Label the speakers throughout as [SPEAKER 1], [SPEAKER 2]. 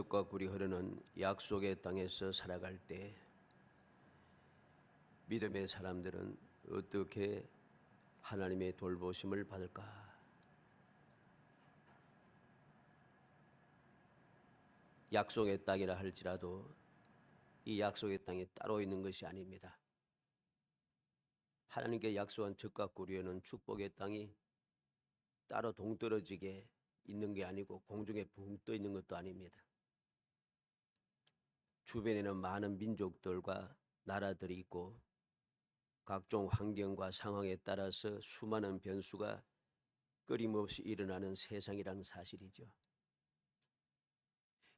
[SPEAKER 1] 젖과 꿀이 흐르는 약속의 땅에서 살아갈 때 믿음의 사람들은 어떻게 하나님의 돌보심을 받을까? 약속의 땅이라 할지라도 이 약속의 땅이 따로 있는 것이 아닙니다. 하나님께 약속한 젖과 꿀이는 축복의 땅이 따로 동떨어지게 있는 게 아니고 공중에 붕 떠 있는 것도 아닙니다. 주변에는 많은 민족들과 나라들이 있고 각종 환경과 상황에 따라서 수많은 변수가 끊임없이 일어나는 세상이라는 사실이죠.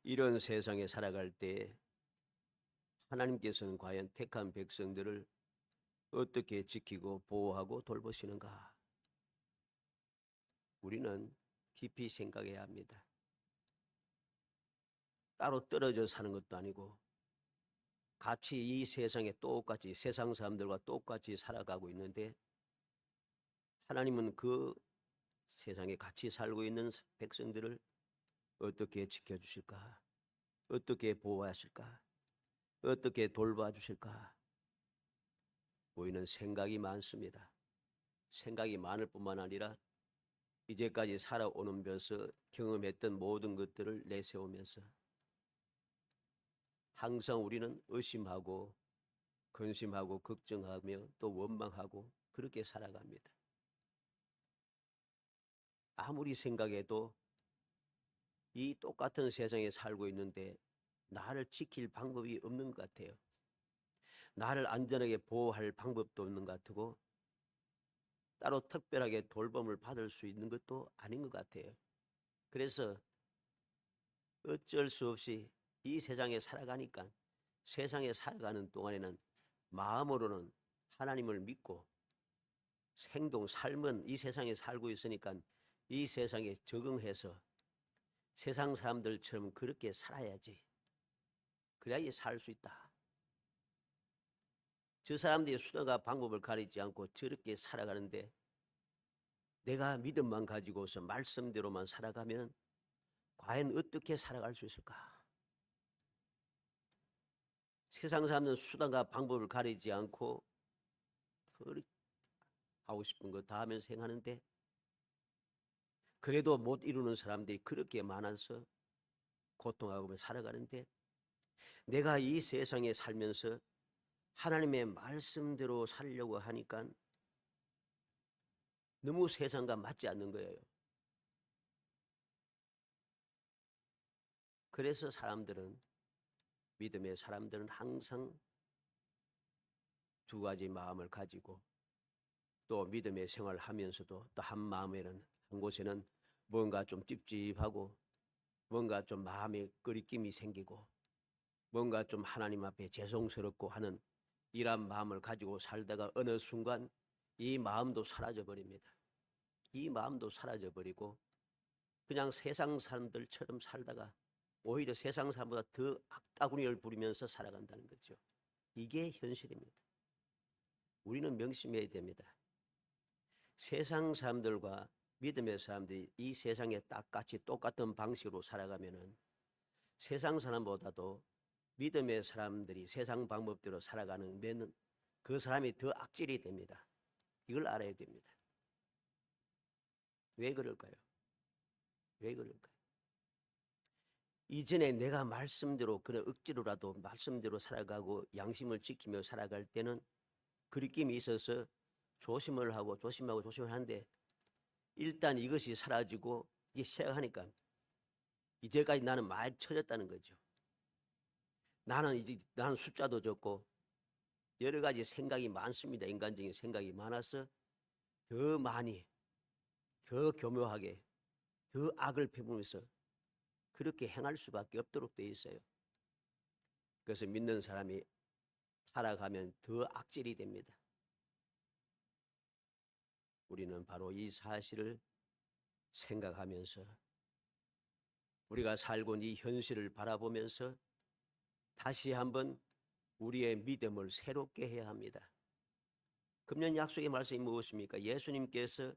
[SPEAKER 1] 이런 세상에 살아갈 때 하나님께서는 과연 택한 백성들을 어떻게 지키고 보호하고 돌보시는가? 우리는 깊이 생각해야 합니다. 따로 떨어져 사는 것도 아니고 같이 이 세상에 똑같이 세상 사람들과 똑같이 살아가고 있는데 하나님은 그 세상에 같이 살고 있는 백성들을 어떻게 지켜주실까? 어떻게 보호하실까? 어떻게 돌봐주실까? 우리는 생각이 많습니다. 생각이 많을 뿐만 아니라 이제까지 살아오면서 경험했던 모든 것들을 내세우면서 항상 우리는 의심하고 근심하고 걱정하며 또 원망하고 그렇게 살아갑니다. 아무리 생각해도 이 똑같은 세상에 살고 있는데 나를 지킬 방법이 없는 것 같아요. 나를 안전하게 보호할 방법도 없는 것 같고 따로 특별하게 돌봄을 받을 수 있는 것도 아닌 것 같아요. 그래서 어쩔 수 없이 이 세상에 살아가니까 세상에 살아가는 동안에는 마음으로는 하나님을 믿고 행동, 삶은 이 세상에 살고 있으니까 이 세상에 적응해서 세상 사람들처럼 그렇게 살아야지. 그래야지 살 수 있다. 저 사람들이 수단과 방법을 가리지 않고 저렇게 살아가는데 내가 믿음만 가지고서 말씀대로만 살아가면 과연 어떻게 살아갈 수 있을까? 세상 사람들은 수단과 방법을 가리지 않고 하고 싶은 거 다 하면서 행하는데 그래도 못 이루는 사람들이 그렇게 많아서 고통하고 살아가는데 내가 이 세상에 살면서 하나님의 말씀대로 살려고 하니까 너무 세상과 맞지 않는 거예요. 그래서 믿음의 사람들은 항상 두 가지 마음을 가지고 또 믿음의 생활을 하면서도 또 한 마음에는 한 곳에는 뭔가 좀 찝찝하고 뭔가 좀 마음에 끄리낌이 생기고 뭔가 좀 하나님 앞에 죄송스럽고 하는 이런 마음을 가지고 살다가 어느 순간 이 마음도 사라져 버립니다. 이 마음도 사라져 버리고 그냥 세상 사람들처럼 살다가 오히려 세상 사람보다 더 악따구니를 부리면서 살아간다는 거죠. 이게 현실입니다. 우리는 명심해야 됩니다. 세상 사람들과 믿음의 사람들이 이 세상에 똑같이 똑같은 방식으로 살아가면은 세상 사람보다도 믿음의 사람들이 세상 방법대로 살아가는 데는 그 사람이 더 악질이 됩니다. 이걸 알아야 됩니다. 왜 그럴까요? 왜 그럴까요? 이전에 내가 말씀대로 그런 억지로라도 말씀대로 살아가고 양심을 지키며 살아갈 때는 그리낌이 있어서 조심을 하는데 일단 이것이 사라지고 이게 시작하니까 이제까지 나는 많이 처졌다는 거죠. 나는 숫자도 적고 여러 가지 생각이 많습니다. 인간적인 생각이 많아서 더 많이, 더 교묘하게, 더 악을 피우면서 그렇게 행할 수밖에 없도록 돼 있어요. 그래서 믿는 사람이 살아가면 더 악질이 됩니다. 우리는 바로 이 사실을 생각하면서 우리가 살고 있는 이 현실을 바라보면서 다시 한번 우리의 믿음을 새롭게 해야 합니다. 금년 약속의 말씀이 무엇입니까? 예수님께서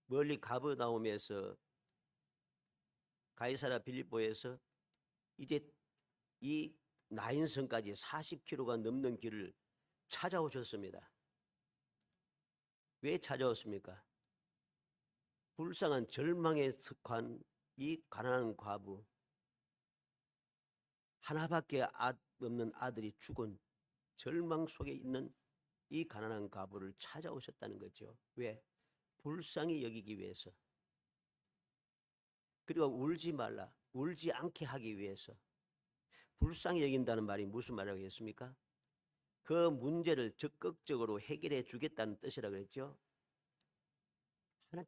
[SPEAKER 1] 멀리 가버나움에서 가이사랴 빌립보에서 이제 이 나인성까지 40km가 넘는 길을 찾아오셨습니다. 왜 찾아왔습니까? 불쌍한 절망에 속한 이 가난한 과부, 하나밖에 없는 아들이 죽은 절망 속에 있는 이 가난한 과부를 찾아오셨다는 거죠. 왜? 불쌍히 여기기 위해서. 그리고 울지 말라, 울지 않게 하기 위해서. 불쌍히 여긴다는 말이 무슨 말이겠습니까? 그 문제를 적극적으로 해결해 주겠다는 뜻이라 그랬죠.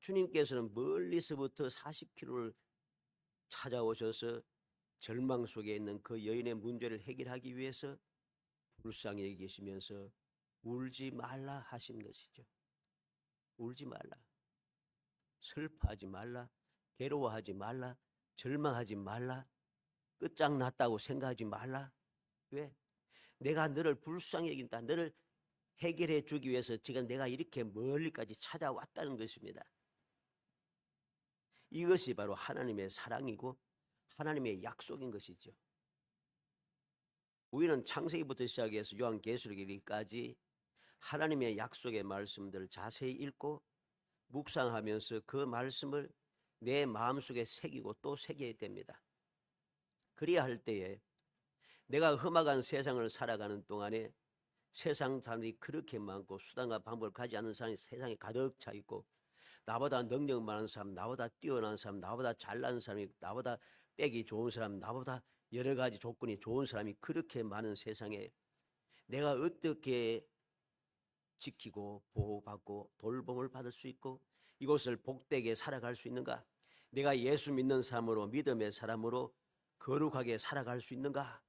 [SPEAKER 1] 주님께서는 멀리서부터 40km를 찾아오셔서 절망 속에 있는 그 여인의 문제를 해결하기 위해서 불쌍히 여기시면서 울지 말라 하신 것이죠. 울지 말라. 슬퍼하지 말라. 괴로워하지 말라. 절망하지 말라. 끝장났다고 생각하지 말라. 왜? 내가 너를 불쌍히 여긴다. 너를 해결해 주기 위해서 지금 내가 이렇게 멀리까지 찾아왔다는 것입니다. 이것이 바로 하나님의 사랑이고 하나님의 약속인 것이죠. 우리는 창세기부터 시작해서 요한계시록까지 하나님의 약속의 말씀들을 자세히 읽고 묵상하면서 그 말씀을 내 마음속에 새기고 또 새겨야 됩니다. 그래야 할 때에 내가 험악한 세상을 살아가는 동안에 세상 사람들이 그렇게 많고 수단과 방법을 가지 않는 사람이 세상에 가득 차 있고 나보다 능력 많은 사람, 나보다 뛰어난 사람, 나보다 잘난 사람이, 나보다 빽이 좋은 사람, 나보다 여러 가지 조건이 좋은 사람이 그렇게 많은 세상에 내가 어떻게 지키고 보호받고 돌봄을 받을 수 있고 이곳을 복되게 살아갈 수 있는가? 내가 예수 믿는 사람으로 믿음의 사람으로 거룩하게 살아갈 수 있는가?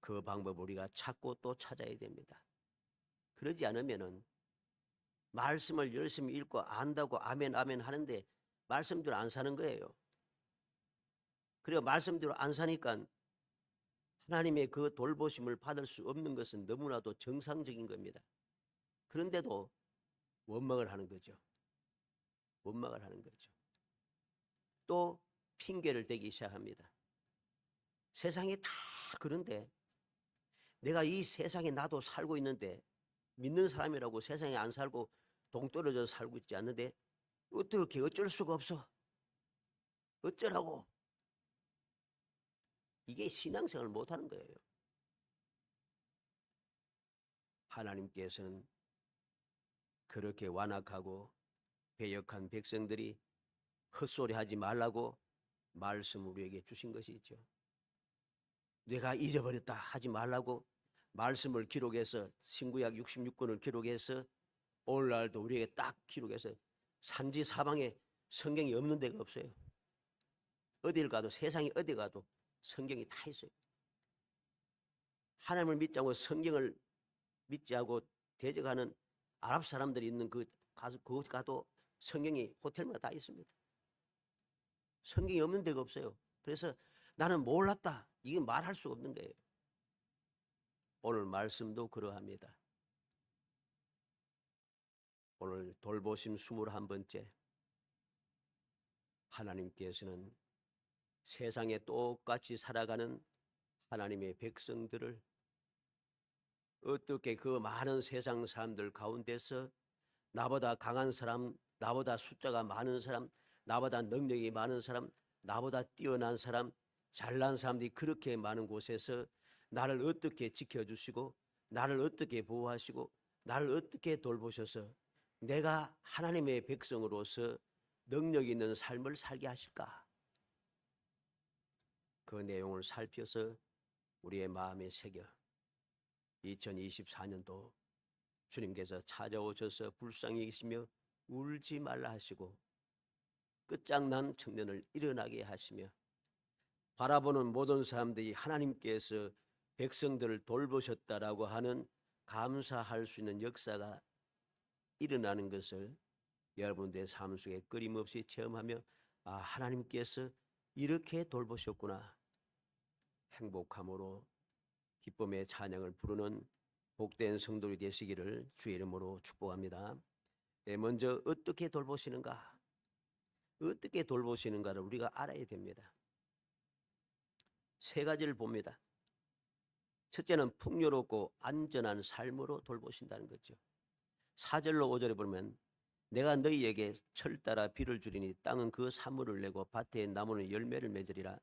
[SPEAKER 1] 그 방법을 우리가 찾고 또 찾아야 됩니다. 그러지 않으면은 말씀을 열심히 읽고 안다고 아멘 아멘 하는데 말씀대로 안 사는 거예요. 그리고 말씀대로 안 사니까 하나님의 그 돌보심을 받을 수 없는 것은 너무나도 정상적인 겁니다. 그런데도 원망을 하는 거죠. 원망을 하는 거죠. 또 핑계를 대기 시작합니다. 세상에 다 그런데 내가 이 세상에 나도 살고 있는데 믿는 사람이라고 세상에 안 살고 동떨어져 살고 있지 않는데 어떻게 어쩔 수가 없어. 어쩌라고. 이게 신앙생활을 못하는 거예요. 하나님께서는 그렇게 완악하고 배역한 백성들이 헛소리하지 말라고 말씀을 우리에게 주신 것이 있죠. 내가 잊어버렸다 하지 말라고 말씀을 기록해서 신구약 66권을 기록해서 오늘날도 우리에게 딱 기록해서 삼지사방에 성경이 없는 데가 없어요. 어딜 가도 세상에 어디 가도 성경이 다 있어요. 하나님을 믿지 않고 성경을 믿지 않고 대적하는 아랍 사람들이 있는 그곳 가도 성경이 호텔마다 다 있습니다. 성경이 없는 데가 없어요. 그래서 나는 몰랐다. 이게 말할 수 없는 거예요. 오늘 말씀도 그러합니다. 오늘 돌보심 21번째. 하나님께서는 세상에 똑같이 살아가는 하나님의 백성들을 어떻게 그 많은 세상 사람들 가운데서 나보다 강한 사람, 나보다 숫자가 많은 사람, 나보다 능력이 많은 사람, 나보다 뛰어난 사람, 잘난 사람들이 그렇게 많은 곳에서 나를 어떻게 지켜주시고 나를 어떻게 보호하시고 나를 어떻게 돌보셔서 내가 하나님의 백성으로서 능력 있는 삶을 살게 하실까? 그 내용을 살펴서 우리의 마음에 새겨 2024년도 주님께서 찾아오셔서 불쌍히 계시며 울지 말라 하시고 끝장난 청년을 일어나게 하시며 바라보는 모든 사람들이 하나님께서 백성들을 돌보셨다라고 하는 감사할 수 있는 역사가 일어나는 것을 여러분들의 삶 속에 끊임없이 체험하며 아, 하나님께서 이렇게 돌보셨구나. 행복함으로 기쁨의 찬양을 부르는 복된 성도들이 되시기를 주의 이름으로 축복합니다. 먼저 어떻게 돌보시는가? 어떻게 돌보시는가를 우리가 알아야 됩니다. 세 가지를 봅니다. 첫째는 풍요롭고 안전한 삶으로 돌보신다는 거죠. 4절로 5절에 보면 내가 너희에게 철 따라 비를 주리니 땅은 그 사물을 내고 밭에 나무는 열매를 맺으리라.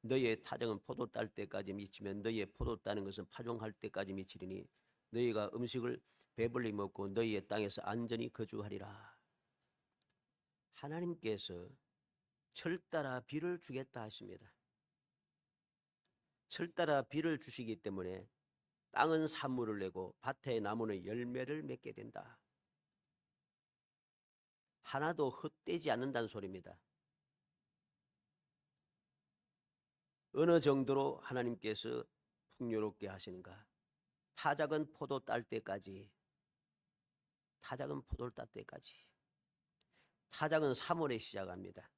[SPEAKER 1] 너희의 타정은 포도 딸 때까지 미치면 너희의 포도 따는 것은 파종할 때까지 미치리니 너희가 음식을 배불리 먹고 너희의 땅에서 안전히 거주하리라. 하나님께서 철 따라 비를 주겠다 하십니다. 철 따라 비를 주시기 때문에 땅은 산물을 내고 밭의 나무는 열매를 맺게 된다. 하나도 헛되지 않는다는 소리입니다. 어느 정도로 하나님께서 풍요롭게 하시는가? 타작은 포도 딸 때까지, 타작은 포도를 딸 때까지. 타작은 3월에 시작합니다.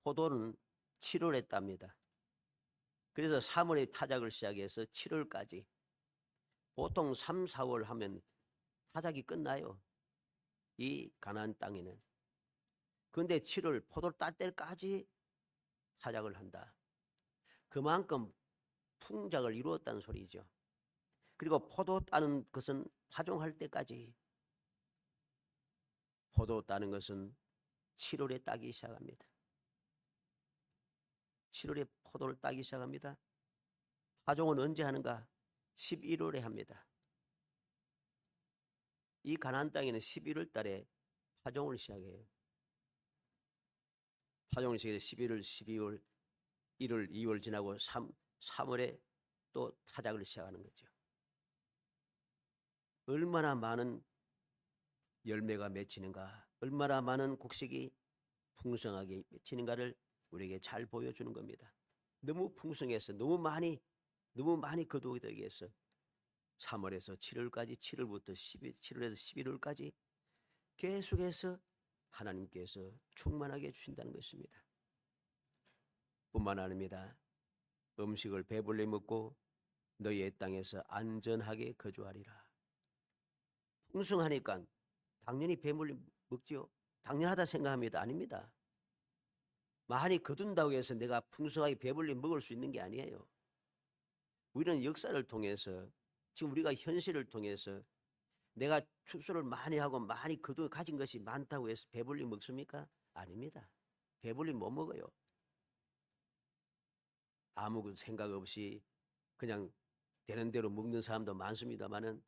[SPEAKER 1] 포도는 7월에 땁니다. 그래서 3월에 타작을 시작해서 7월까지. 보통 3, 4월 하면 타작이 끝나요. 이 가나안 땅에는. 그런데 7월 포도를 딸 때까지 타작을 한다. 그만큼 풍작을 이루었다는 소리죠. 그리고 포도 따는 것은 파종할 때까지. 포도 따는 것은 7월에 따기 시작합니다. 7월에 포도를 따기 시작합니다. 파종은 언제 하는가? 11월에 합니다. 이 가나안 땅에는 11월 달에 파종을 시작해요. 파종을 시작해서 11월, 12월, 1월, 2월 지나고 3월에 또 타작을 시작하는 거죠. 얼마나 많은 열매가 맺히는가, 얼마나 많은 곡식이 풍성하게 맺히는가를 우리에게 잘 보여주는 겁니다. 너무 풍성해서 너무 많이 거두게 되기 위해서 3월에서 7월까지, 7월부터 7월에서 11월까지 계속해서 하나님께서 충만하게 해주신다는 것입니다. 뿐만 아닙니다. 음식을 배불리 먹고 너희의 땅에서 안전하게 거주하리라. 풍성하니까 당연히 배불리 먹지요. 당연하다 생각합니다. 아닙니다. 많이 거둔다고 해서 내가 풍성하게 배불리 먹을 수 있는 게 아니에요. 우리는 역사를 통해서 지금 우리가 현실을 통해서 내가 축소를 많이 하고 많이 가진 것이 많다고 해서 배불리 먹습니까? 아닙니다. 배불리 못 먹어요. 아무 생각 없이 그냥 되는 대로 먹는 사람도 많습니다만은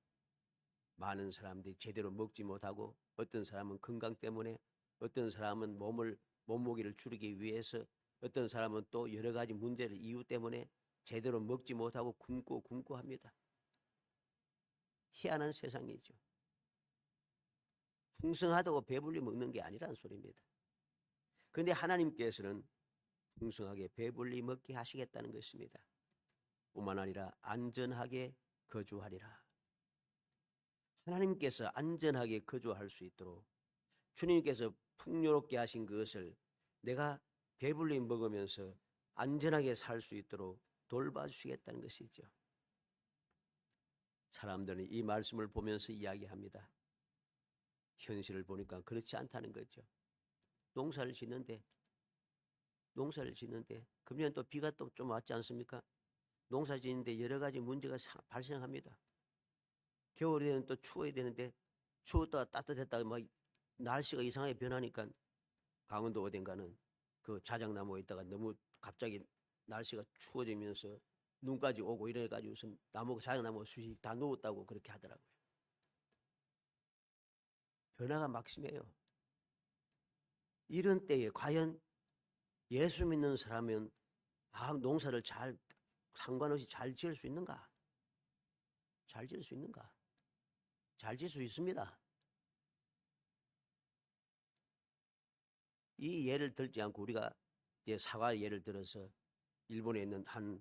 [SPEAKER 1] 많은 사람들이 제대로 먹지 못하고 어떤 사람은 건강 때문에 어떤 사람은 몸무게를 줄이기 위해서 어떤 사람은 또 여러 가지 문제를 이유 때문에 제대로 먹지 못하고 굶고 합니다. 희한한 세상이죠. 풍성하다고 배불리 먹는 게 아니라는 소리입니다. 그런데 하나님께서는 풍성하게 배불리 먹게 하시겠다는 것입니다. 뿐만 아니라 안전하게 거주하리라. 하나님께서 안전하게 거주할 수 있도록 주님께서 풍요롭게 하신 그것을 내가 배불리 먹으면서 안전하게 살 수 있도록 돌봐주시겠다는 것이죠. 사람들은 이 말씀을 보면서 이야기합니다. 현실을 보니까 그렇지 않다는 거죠. 농사를 짓는데 그러면 또 비가 또 좀 왔지 않습니까? 농사 짓는데 여러 가지 문제가 발생합니다. 겨울이 되면 또 추워야 되는데 추웠다가 따뜻했다가 막 날씨가 이상하게 변하니까 강원도 어딘가는 그 자작나무에 있다가 너무 갑자기 날씨가 추워지면서 눈까지 오고 이래가지고 자작나무 숯이 다 누웠다고 그렇게 하더라고요. 변화가 막심해요. 이런 때에 과연 예수 믿는 사람은 농사를 잘 상관없이 잘 지을 수 있는가? 잘 지을 수 있는가? 잘 지을 수 있습니다. 이 예를 들지 않고 우리가 이제 사과 예를 들어서 일본에 있는 한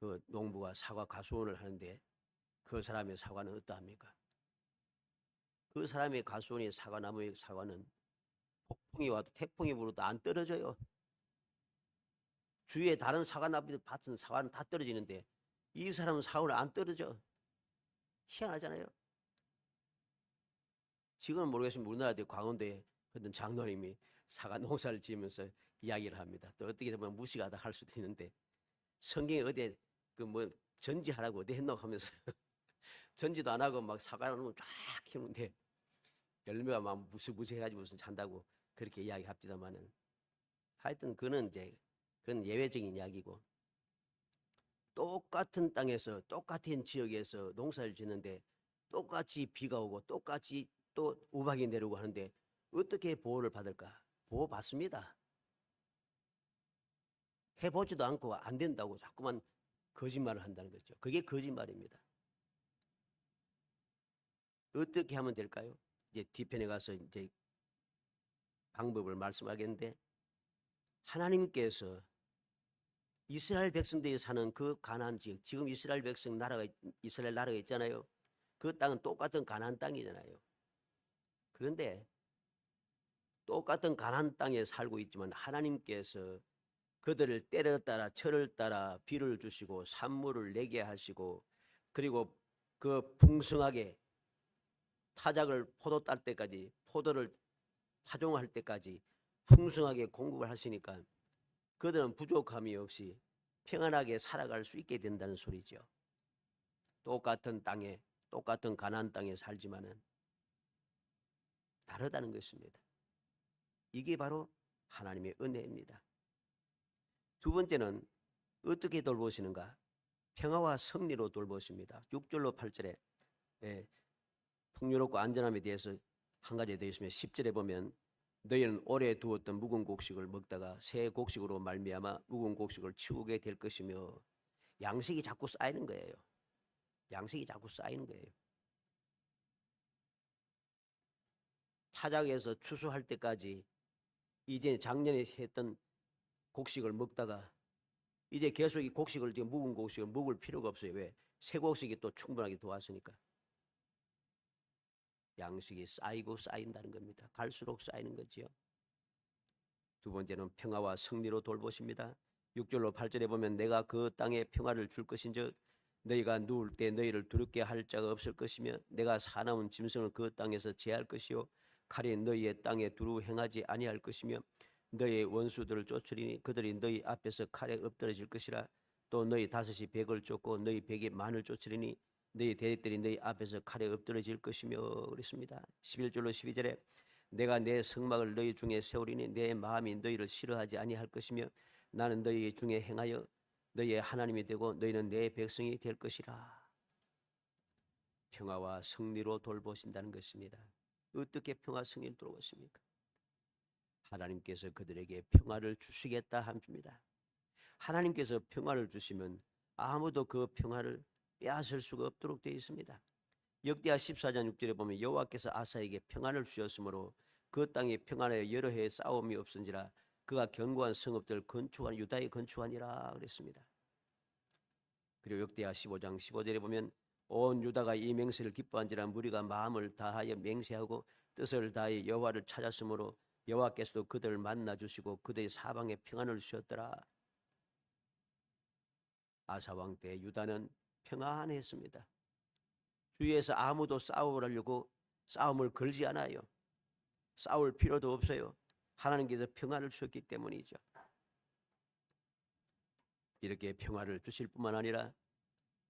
[SPEAKER 1] 그 농부가 사과 가수원을 하는데 그 사람의 사과는 어떠합니까? 그 사람의 가수원의 사과나무의 사과는 폭풍이 와도 태풍이 불어도 안 떨어져요. 주위에 다른 사과나무 밭은 사과는 다 떨어지는데 이 사람은 사과는 안 떨어져. 희한하잖아요. 지금은 모르겠지만 우리나라에 광운대에 어떤 장로님이 사과 농사를 지으면서 이야기를 합니다. 또 어떻게 보면 무식하다 할 수도 있는데 성경에 어디 그 뭐 전지하라고 어디 했노 하면서 전지도 안 하고 막 사과를 쫙 키우는데 열매가 막 무시무시해가지고 무슨 잔다고 그렇게 이야기합니다만은 하여튼 그는 이제 그건 예외적인 이야기고 똑같은 땅에서 똑같은 지역에서 농사를 짓는데 똑같이 비가 오고 똑같이 또 우박이 내리고 하는데 어떻게 보호를 받을까? 보호받습니다. 해보지도 않고 안 된다고 자꾸만 거짓말을 한다는 거죠. 그게 거짓말입니다. 어떻게 하면 될까요? 이제 뒤편에 가서 이제 방법을 말씀하겠는데 하나님께서 이스라엘 백성들이 사는 그 가나안 지역, 지금 이스라엘 백성 나라가 이스라엘 나라가 있잖아요. 그 땅은 똑같은 가나안 땅이잖아요. 그런데 똑같은 가나안 땅에 살고 있지만 하나님께서 그들을 때를 따라 철을 따라 비를 주시고 산물을 내게 하시고 그리고 그 풍성하게 타작을 포도 딸 때까지 포도를 파종할 때까지 풍성하게 공급을 하시니까 그들은 부족함이 없이 평안하게 살아갈 수 있게 된다는 소리죠. 똑같은 땅에 똑같은 가나안 땅에 살지만은 다르다는 것입니다. 이게 바로 하나님의 은혜입니다. 두 번째는 어떻게 돌보시는가? 평화와 승리로 돌보십니다. 6절로 8절에 풍요롭고 안전함에 대해서 한 가지 되어 있으면 10절에 보면 너희는 오래 두었던 묵은 곡식을 먹다가 새 곡식으로 말미암아 묵은 곡식을 치우게 될 것이며 양식이 자꾸 쌓이는 거예요. 양식이 자꾸 쌓이는 거예요. 타작에서 추수할 때까지 이제 작년에 했던 곡식을 먹다가 이제 계속 이 곡식을 지금 묵은 곡식을 먹을 필요가 없어요. 왜? 새 곡식이 또 충분하게 도왔으니까. 양식이 쌓이고 쌓인다는 겁니다. 갈수록 쌓이는 거지요. 두 번째는 평화와 승리로 돌보십니다. 6절로 8절에 보면 내가 그 땅에 평화를 줄 것인즉 너희가 누울 때 너희를 두렵게 할 자가 없을 것이며 내가 사나운 짐승을 그 땅에서 제할 것이요 칼이 너희의 땅에 두루 행하지 아니할 것이며 너희의 원수들을 쫓으리니 그들이 너희 앞에서 칼에 엎드러질 것이라 또 너희 다섯이 백을 쫓고 너희 백이 만을 쫓으리니 너희 대적들이 너희 앞에서 칼에 엎드러질 것이며 그랬습니다. 11절로 12절에 내가 내 성막을 너희 중에 세우리니 내 마음이 너희를 싫어하지 아니할 것이며 나는 너희 중에 행하여 너희의 하나님이 되고 너희는 내 백성이 될 것이라. 평화와 승리로 돌보신다는 것입니다. 어떻게 평화 승리를 돌보십니까? 하나님께서 그들에게 평화를 주시겠다 합니다. 하나님께서 평화를 주시면 아무도 그 평화를 빼앗을 수가 없도록 되어 있습니다. 역대하 14장 6절에 보면 여호와께서 아사에게 평안을 주셨으므로 그 땅이 평안하여 여러 해의 싸움이 없은지라 그가 견고한 성읍들 건축한 유다에 건축하니라 그랬습니다. 그리고 역대하 15장 15절에 보면 온 유다가 이 맹세를 기뻐한지라 무리가 마음을 다하여 맹세하고 뜻을 다하여 여호와를 찾았으므로 여호와께서도 그들을 만나 주시고 그들의 사방에 평안을 주셨더라. 아사 왕 때 유다는 평안했습니다. 주위에서 아무도 싸우려고 싸움을 걸지 않아요. 싸울 필요도 없어요. 하나님께서 평안을 주셨기 때문이죠. 이렇게 평화를 주실 뿐만 아니라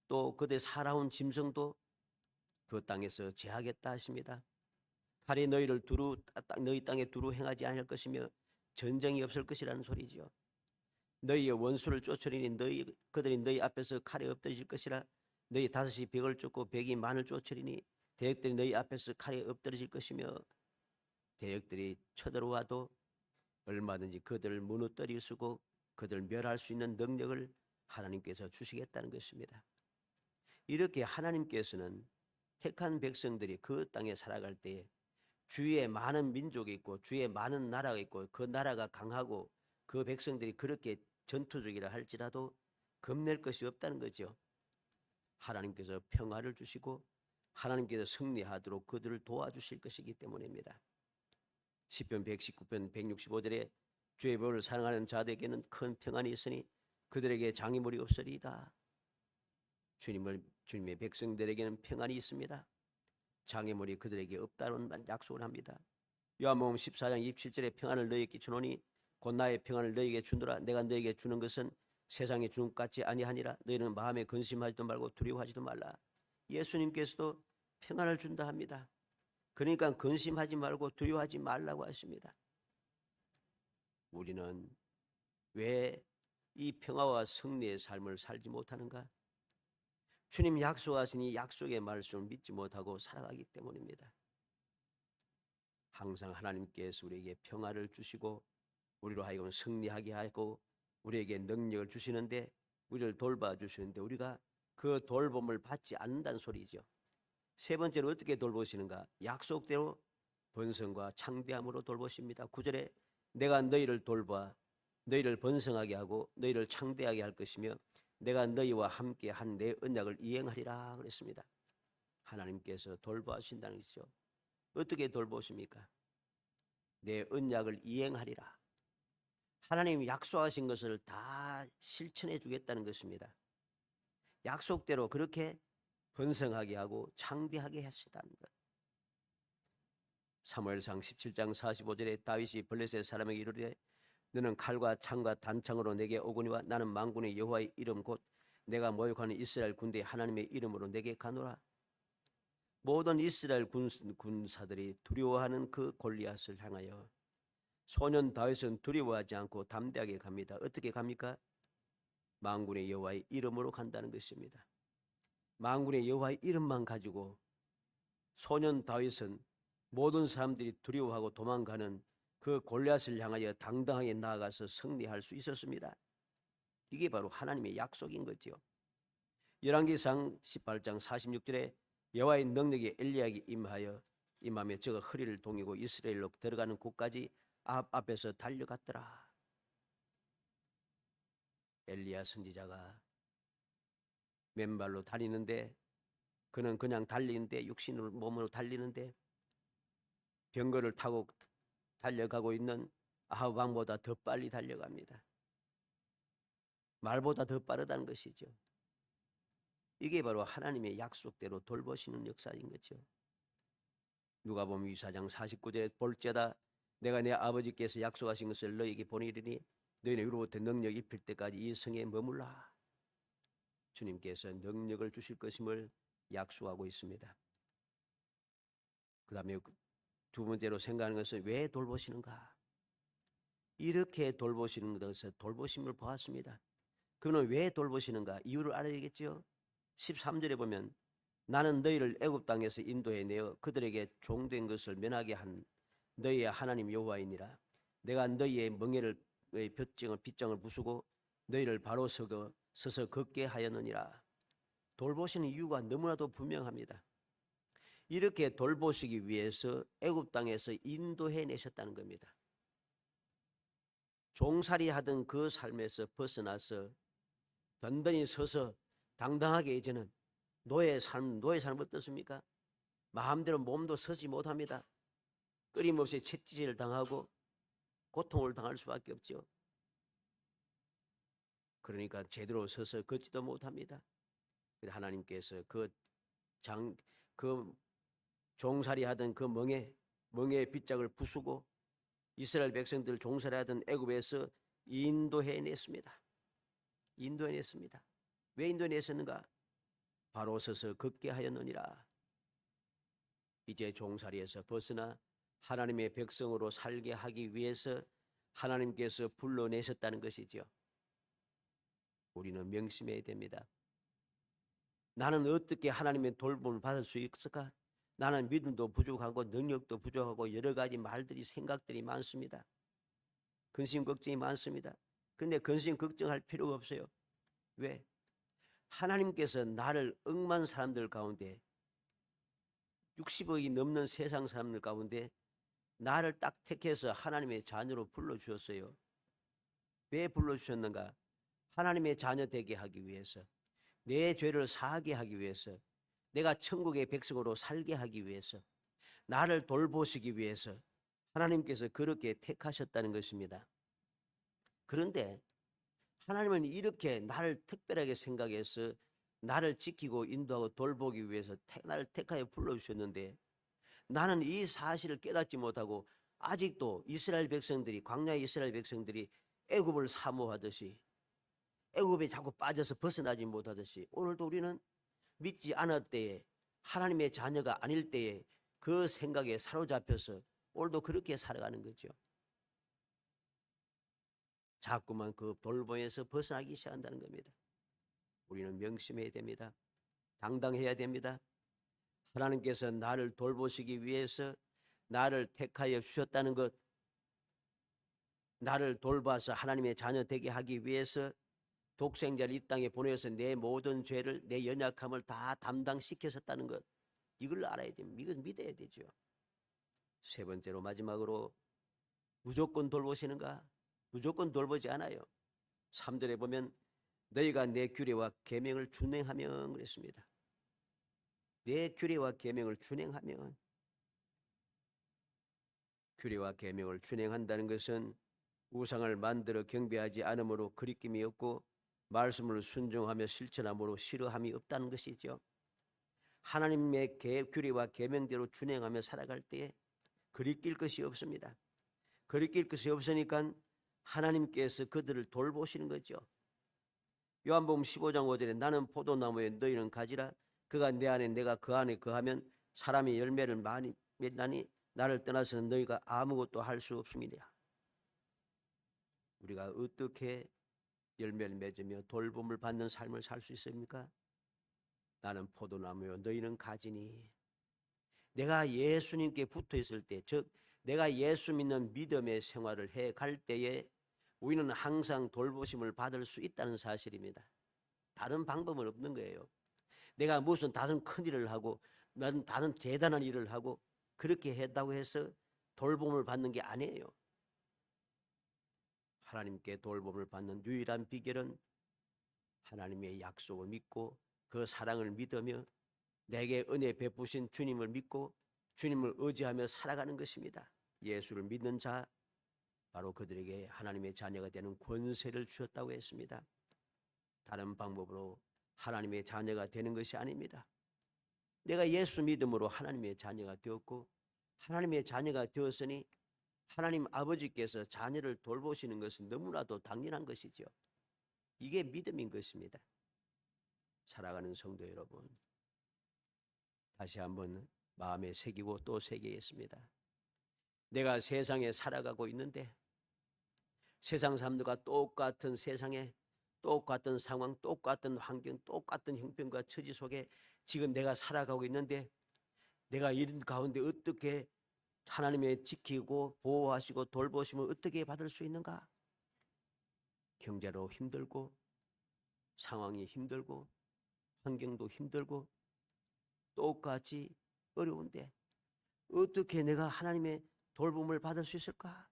[SPEAKER 1] 또 그들의 살아온 짐승도 그 땅에서 제하겠다 하십니다. 칼이 너희를 너희 땅에 두루 행하지 않을 것이며 전쟁이 없을 것이라는 소리지요. 너희의 원수를 쫓으리니 그들이 너희 앞에서 칼에 엎드질 것이라 너희 다섯이 백을 쫓고 백이 만을 쫓으리니 대적들이 너희 앞에서 칼에 엎드러질 것이며 대적들이 쳐들어와도 얼마든지 그들을 무너뜨릴 수고 그들을 멸할 수 있는 능력을 하나님께서 주시겠다는 것입니다. 이렇게 하나님께서는 택한 백성들이 그 땅에 살아갈 때 주위에 많은 민족이 있고 주위에 많은 나라가 있고 그 나라가 강하고 그 백성들이 그렇게 전투적이라 할지라도 겁낼 것이 없다는 거죠. 하나님께서 평화를 주시고 하나님께서 승리하도록 그들을 도와주실 것이기 때문입니다. 시편 119편 165절에 주의 법을 사랑하는 자들에게는 큰 평안이 있으니 그들에게 장애물이 없으리이다. 주님의 백성들에게는 평안이 있습니다. 장애물이 그들에게 없다는 약속을 합니다. 요한복음 14장 27절에 평안을 너희에게 주노니 곧 나의 평안을 너희에게 주노라. 내가 너희에게 주는 것은 세상의 주님 같지 아니하니라. 너희는 마음에 근심하지도 말고 두려워하지도 말라. 예수님께서도 평안을 준다 합니다. 그러니까 근심하지 말고 두려워하지 말라고 하십니다. 우리는 왜 이 평화와 승리의 삶을 살지 못하는가? 주님 약속하신 이 약속의 말씀을 믿지 못하고 살아가기 때문입니다. 항상 하나님께서 우리에게 평화를 주시고 우리로 하여금 승리하게 하고 우리에게 능력을 주시는데, 우리를 돌봐주시는데 우리가 그 돌봄을 받지 않는다는 소리죠. 세 번째로 어떻게 돌보시는가? 약속대로 번성과 창대함으로 돌보십니다. 9절에 내가 너희를 돌봐 너희를 번성하게 하고 너희를 창대하게 할 것이며 내가 너희와 함께 한 내 언약을 이행하리라 그랬습니다. 하나님께서 돌보신다는 것이죠. 어떻게 돌보십니까? 내 언약을 이행하리라. 하나님이 약속하신 것을 다 실천해 주겠다는 것입니다. 약속대로 그렇게 번성하게 하고 창대하게 하신다는 것. 사무엘상 17장 45절에 다윗이 블레셋 사람에게 이르되 너는 칼과 창과 단창으로 내게 오거니와 나는 만군의 여호와의 이름 곧 내가 모욕하는 이스라엘 군대의 하나님의 이름으로 내게 가노라. 모든 이스라엘 군사들이 두려워하는 그 골리앗을 향하여 소년 다윗은 두려워하지 않고 담대하게 갑니다. 어떻게 갑니까? 만군의 여호와의 이름으로 간다는 것입니다. 만군의 여호와의 이름만 가지고 소년 다윗은 모든 사람들이 두려워하고 도망가는 그 골리앗을 향하여 당당하게 나아가서 승리할 수 있었습니다. 이게 바로 하나님의 약속인 거죠. 열왕기상 18장 46절에 여호와의 능력이 엘리야에게 임하며 저가 허리를 동이고 이스라엘로 들어가는 곳까지 앞에서 달려갔더라. 엘리야 선지자가 맨발로 다니는데, 그는 그냥 달리는데, 육신으로 몸으로 달리는데 병거를 타고 달려가고 있는 아합 왕보다 더 빨리 달려갑니다. 말보다 더 빠르다는 것이죠. 이게 바로 하나님의 약속대로 돌보시는 역사인 거죠. 누가복음 24장 49절에 볼지어다 내가 내 아버지께서 약속하신 것을 너희에게 보내리니 너희는 위로부터 능력 입힐 때까지 이 성에 머물라. 주님께서 능력을 주실 것임을 약속하고 있습니다. 그 다음에 두 번째로 생각하는 것은 왜 돌보시는가? 이렇게 돌보시는 것에서 돌보심을 보았습니다. 그는 왜 돌보시는가? 이유를 알아야겠죠. 13절에 보면 나는 너희를 애굽 땅에서 인도해 내어 그들에게 종된 것을 면하게 한 너희의 하나님 여호와이니라. 내가 너희의 멍에를 빗장을 부수고 너희를 바로 서서 걷게 하였느니라. 돌보시는 이유가 너무나도 분명합니다. 이렇게 돌보시기 위해서 애굽 땅에서 인도해 내셨다는 겁니다. 종살이 하던 그 삶에서 벗어나서 든든히 서서 당당하게 이제는 노예 삶 어떻습니까? 마음대로 몸도 서지 못합니다. 끊임없이 채찍질을 당하고 고통을 당할 수밖에 없죠. 그러니까 제대로 서서 걷지도 못합니다. 하나님께서 그 종살이 하던 그 멍에 빗장을 부수고 이스라엘 백성들 종살이 하던 애굽에서 인도해냈습니다. 왜 인도해냈었는가? 바로 서서 걷게 하였느니라. 이제 종살이에서 벗어나 하나님의 백성으로 살게 하기 위해서 하나님께서 불러내셨다는 것이죠. 우리는 명심해야 됩니다. 나는 어떻게 하나님의 돌봄을 받을 수 있을까? 나는 믿음도 부족하고 능력도 부족하고 여러 가지 말들이 생각들이 많습니다. 근심 걱정이 많습니다. 근데 근심 걱정할 필요가 없어요. 왜? 하나님께서 나를 억만 사람들 가운데 60억이 넘는 세상 사람들 가운데 나를 딱 택해서 하나님의 자녀로 불러주셨어요. 왜 불러주셨는가? 하나님의 자녀 되게 하기 위해서, 내 죄를 사하게 하기 위해서, 내가 천국의 백성으로 살게 하기 위해서, 나를 돌보시기 위해서 하나님께서 그렇게 택하셨다는 것입니다. 그런데 하나님은 이렇게 나를 특별하게 생각해서 나를 지키고 인도하고 돌보기 위해서 나를 택하여 불러주셨는데, 나는 이 사실을 깨닫지 못하고 아직도 광야의 이스라엘 백성들이 애굽을 사모하듯이 애굽에 자꾸 빠져서 벗어나지 못하듯이 오늘도 우리는 믿지 않을 때에, 하나님의 자녀가 아닐 때에 그 생각에 사로잡혀서 오늘도 그렇게 살아가는 거죠. 자꾸만 그 돌보에서 벗어나기 시작한다는 겁니다. 우리는 명심해야 됩니다. 당당해야 됩니다. 하나님께서 나를 돌보시기 위해서 나를 택하여 주셨다는 것, 나를 돌봐서 하나님의 자녀 되게 하기 위해서 독생자를 이 땅에 보내서 내 모든 죄를, 내 연약함을 다 담당시키셨다는 것, 이걸 알아야 됩니다. 이걸 믿어야 되죠. 세 번째로 마지막으로 무조건 돌보시는가? 무조건 돌보지 않아요. 3절에 보면 너희가 내 규례와 계명을 준행하면 그랬습니다. 내 규례와 계명을 준행하면, 규례와 계명을 준행한다는 것은 우상을 만들어 경배하지 않음으로 거리낌이 없고 말씀을 순종하며 실천함으로 싫어함이 없다는 것이죠. 하나님의 규례와 계명대로 준행하며 살아갈 때에 거리낄 것이 없습니다. 거리낄 것이 없으니까 하나님께서 그들을 돌보시는 거죠. 요한복음 15장 5절에 나는 포도나무에 너희는 가지라 그가 내 안에 내가 그 안에 거하면 사람이 열매를 많이 맺나니 나를 떠나서는 너희가 아무것도 할 수 없음이라. 우리가 어떻게 열매를 맺으며 돌봄을 받는 삶을 살 수 있습니까? 나는 포도나무요 너희는 가지니. 내가 예수님께 붙어 있을 때, 즉 내가 예수 믿는 믿음의 생활을 해 갈 때에 우리는 항상 돌보심을 받을 수 있다는 사실입니다. 다른 방법은 없는 거예요. 내가 무슨 다른 큰 일을 하고 다른 대단한 일을 하고 그렇게 했다고 해서 돌봄을 받는 게 아니에요. 하나님께 돌봄을 받는 유일한 비결은 하나님의 약속을 믿고 그 사랑을 믿으며 내게 은혜 베푸신 주님을 믿고 주님을 의지하며 살아가는 것입니다. 예수를 믿는 자, 바로 그들에게 하나님의 자녀가 되는 권세를 주셨다고 했습니다. 다른 방법으로 하나님의 자녀가 되는 것이 아닙니다. 내가 예수 믿음으로 하나님의 자녀가 되었고 하나님의 자녀가 되었으니 하나님 아버지께서 자녀를 돌보시는 것은 너무나도 당연한 것이죠. 이게 믿음인 것입니다. 살아가는 성도 여러분, 다시 한번 마음에 새기고 또 새기겠습니다. 내가 세상에 살아가고 있는데 세상 사람들과 똑같은 세상에 똑같은 상황, 똑같은 환경, 똑같은 형편과 처지 속에 지금 내가 살아가고 있는데 내가 이런 가운데 어떻게 하나님의 지키고 보호하시고 돌보심을 어떻게 받을 수 있는가? 경제로 힘들고 상황이 힘들고 환경도 힘들고 똑같이 어려운데 어떻게 내가 하나님의 돌봄을 받을 수 있을까?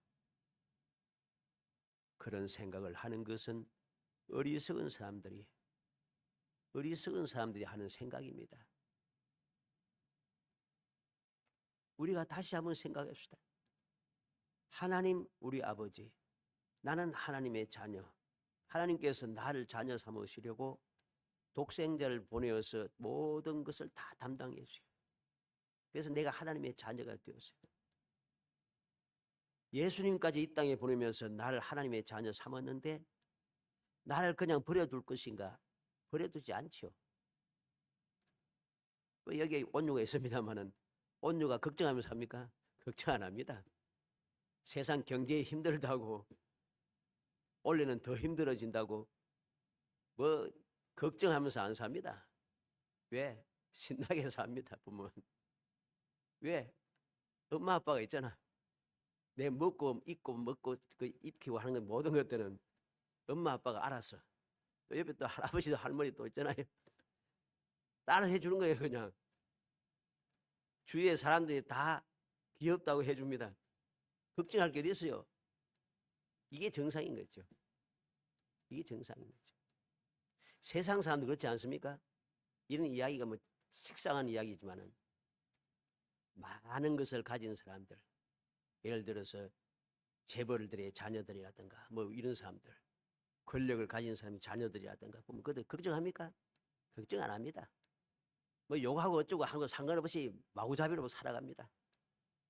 [SPEAKER 1] 그런 생각을 하는 것은 어리석은 사람들이 하는 생각입니다. 우리가 다시 한번 생각합시다. 하나님 우리 아버지, 나는 하나님의 자녀, 하나님께서 나를 자녀 삼으시려고 독생자를 보내어서 모든 것을 다 담당해 주세요. 그래서 내가 하나님의 자녀가 되었어요. 예수님까지 이 땅에 보내면서 나를 하나님의 자녀 삼았는데 나를 그냥 버려둘 것인가? 버려두지 않죠. 여기 온유가 있습니다마는 온유가 걱정하면서 삽니까? 걱정 안 합니다. 세상 경제에 힘들다고 원래는 더 힘들어진다고 뭐 걱정하면서 안 삽니다. 왜? 신나게 삽니다. 부모는. 왜? 엄마 아빠가 있잖아. 내 먹고 입고 먹고 그 입히고 하는 건 모든 것들은 엄마 아빠가 알아서. 또 옆에 또 할아버지도 할머니 또 있잖아요. 따라 해주는 거예요. 그냥 주위의 사람들이 다 귀엽다고 해줍니다. 걱정할 게 어디 있어요. 이게 정상인 거죠. 이게 정상인 거죠. 세상 사람들 그렇지 않습니까? 이런 이야기가 뭐 식상한 이야기지만은 많은 것을 가진 사람들, 예를 들어서 재벌들의 자녀들이라든가 뭐 이런 사람들, 권력을 가진 사람의 자녀들이라든가 보면 그들 걱정합니까? 걱정 안 합니다. 뭐 욕하고 어쩌고 하는 거 상관없이 마구잡이로 살아갑니다.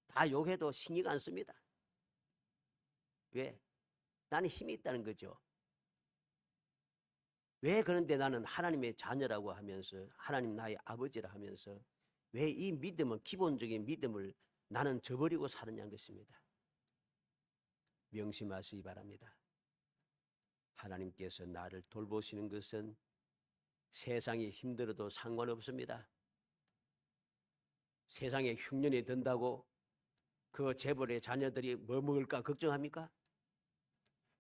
[SPEAKER 1] 다 욕해도 신경 안 씁니다. 왜? 나는 힘이 있다는 거죠. 왜 그런데 나는 하나님의 자녀라고 하면서 하나님 나의 아버지라 하면서 왜 이 믿음은 기본적인 믿음을 나는 저버리고 사느냐는 것입니다. 명심하시기 바랍니다. 하나님께서 나를 돌보시는 것은 세상이 힘들어도 상관없습니다. 세상에 흉년이 든다고 그 재벌의 자녀들이 뭐 먹을까 걱정합니까?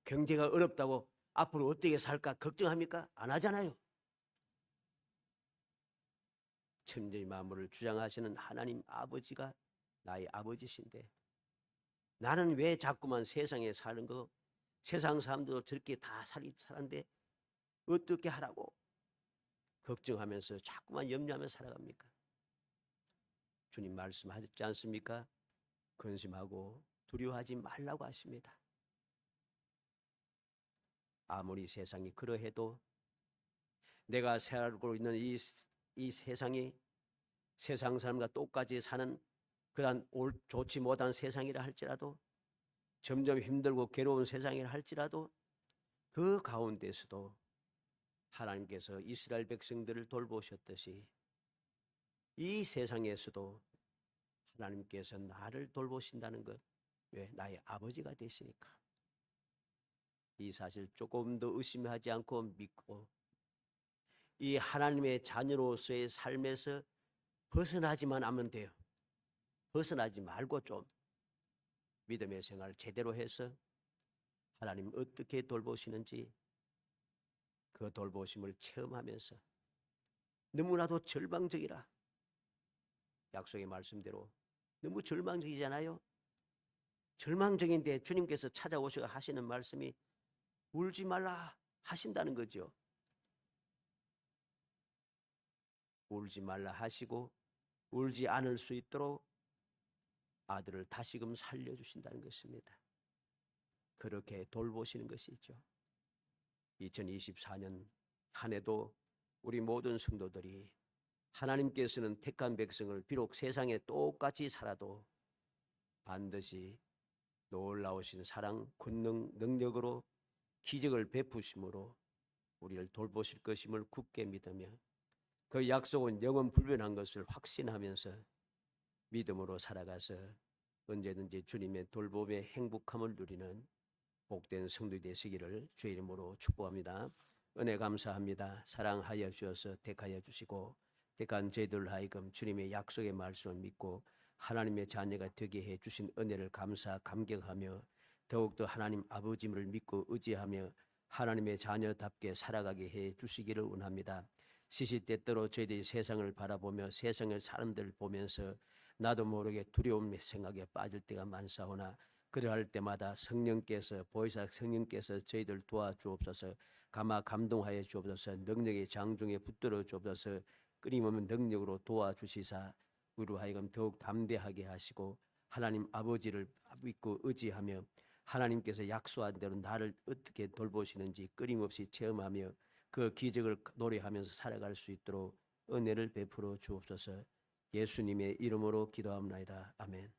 [SPEAKER 1] 경제가 어렵다고 앞으로 어떻게 살까 걱정합니까? 안 하잖아요. 천지 만물을 주장하시는 하나님 아버지가 나의 아버지신데 나는 왜 자꾸만 세상에 사는 거 세상 사람들도 저렇게 다 사는데 어떻게 하라고 걱정하면서 자꾸만 염려하며 살아갑니까? 주님 말씀하셨지 않습니까? 근심하고 두려워하지 말라고 하십니다. 아무리 세상이 그러해도 내가 살고 있는 이 세상이 세상 사람과 똑같이 사는 그러한 좋지 못한 세상이라 할지라도 점점 힘들고 괴로운 세상이라 할지라도 그 가운데서도 하나님께서 이스라엘 백성들을 돌보셨듯이 이 세상에서도 하나님께서 나를 돌보신다는 것, 왜? 나의 아버지가 되시니까. 이 사실 조금 더 의심하지 않고 믿고 이 하나님의 자녀로서의 삶에서 벗어나지만 않으면 돼요. 벗어나지 말고 좀 믿음의 생활을 제대로 해서 하나님 어떻게 돌보시는지 그 돌보심을 체험하면서 너무나도 절망적이라 약속의 말씀대로 너무 절망적이잖아요. 절망적인데 주님께서 찾아오셔서 하시는 말씀이 울지 말라 하신다는 거죠. 울지 말라 하시고 울지 않을 수 있도록 아들을 다시금 살려주신다는 것입니다. 그렇게 돌보시는 것이죠. 2024년 한 해도 우리 모든 성도들이 하나님께서는 택한 백성을 비록 세상에 똑같이 살아도 반드시 놀라우신 사랑, 권능, 능력으로 기적을 베푸심으로 우리를 돌보실 것임을 굳게 믿으며 그 약속은 영원 불변한 것을 확신하면서 믿음으로 살아가서 언제든지 주님의 돌봄의 행복함을 누리는 복된 성도 되시기를 주의 이름으로 축복합니다. 은혜 감사합니다. 사랑하여 주셔서 택하여 주시고 택한 저희들 하여금 주님의 약속의 말씀을 믿고 하나님의 자녀가 되게 해 주신 은혜를 감격하며 더욱더 하나님 아버지를 믿고 의지하며 하나님의 자녀답게 살아가게 해 주시기를 원합니다. 시시때때로 저희들이 세상을 바라보며 세상의 사람들을 보면서 나도 모르게 두려움의 생각에 빠질 때가 많사오나 그러할 때마다 성령께서 보혜사 성령께서 저희들 도와주옵소서. 감동하여 주옵소서. 능력의 장중에 붙들어 주옵소서. 끊임없는 능력으로 도와주시사 우리로 하여금 더욱 담대하게 하시고 하나님 아버지를 믿고 의지하며 하나님께서 약속한 대로 나를 어떻게 돌보시는지 끊임없이 체험하며 그 기적을 노래하면서 살아갈 수 있도록 은혜를 베풀어 주옵소서. 예수님의 이름으로 기도합니다. 아멘.